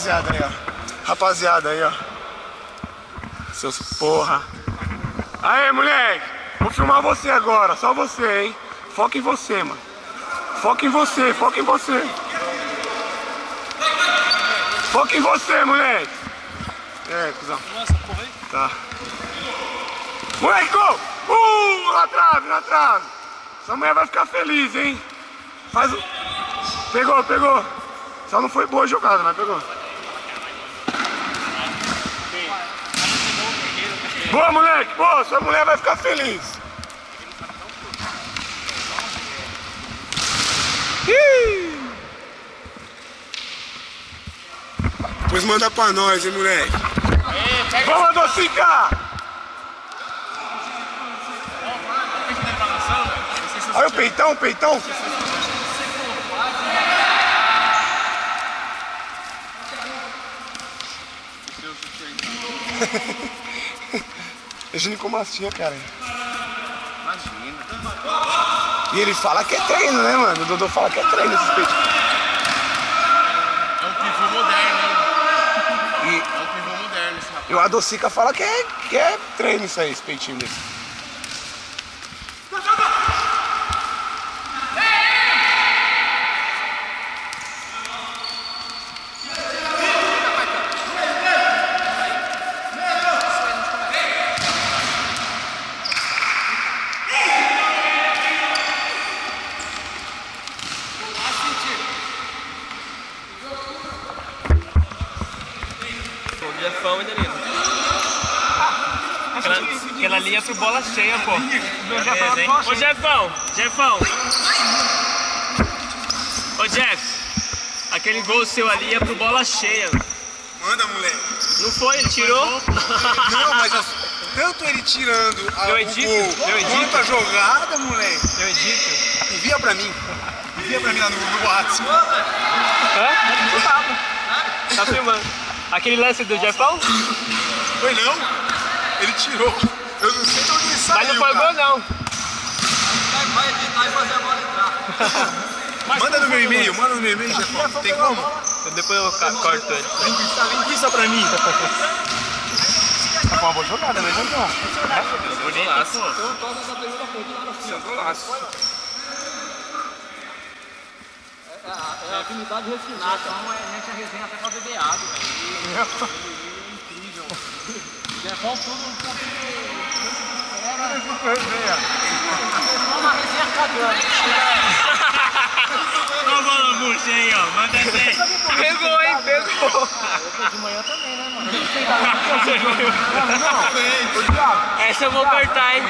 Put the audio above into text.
rapaziada aí, ó. Rapaziada aí, ó. Seus porra. Aê, moleque. Vou filmar você agora, só você, hein. Foca em você, mano. Foca em você, foca em você. Foca em você, moleque. É, cuzão. Tá. Moleque, gol! Na trave, na trave. Essa mulher vai ficar feliz, hein. Faz o... Pegou, pegou. Só não foi boa a jogada, mas pegou. Boa, moleque, boa. Sua mulher vai ficar feliz. Pois manda pra nós, hein, moleque. Vamos adocicar! Olha o peitão, o peitão. Imagina como assim, cara. Imagina. E ele fala que é treino, né, mano? O Dodô fala que é treino esses peitos. É um pivô moderno, hein? É um pivô moderno esse rapaz. E o Adocica fala que é treino isso aí, esse peitinho desse. Jefão e Danilo. Aquela ali é pro bola cheia, pô. Ô Jefão, Jefão. Ô Jeff, aquele gol seu ali é pro bola cheia. Manda, moleque. Não foi? Ele tirou? Não, mas tanto ele tirando o gol quanto a jogada, moleque. Eu edito. Envia pra mim. Envia pra mim lá no WhatsApp. Hã? Tá filmando. Aquele lance do Jefão? Foi não? Ele tirou. Eu não sei de onde ele saiu. Mas não foi gol, não. Vai editar e fazer a bola entrar. Manda no meu e-mail, Jefão. Tem como? Depois eu corto ele. Linguiça pra mim. Tá com uma boa jogada, né, Jefão? Bonito, pô. Golaço. É a afinidade refinada. Então a gente resenha até pra beber água, velho. É incrível. Jefão tudo pra beber. Uma resenha cagando. Ó, bola murcha aí, ó. Manda essa. Pegou, hein? Pegou. De manhã também, né, mano? Essa eu vou cortar, hein?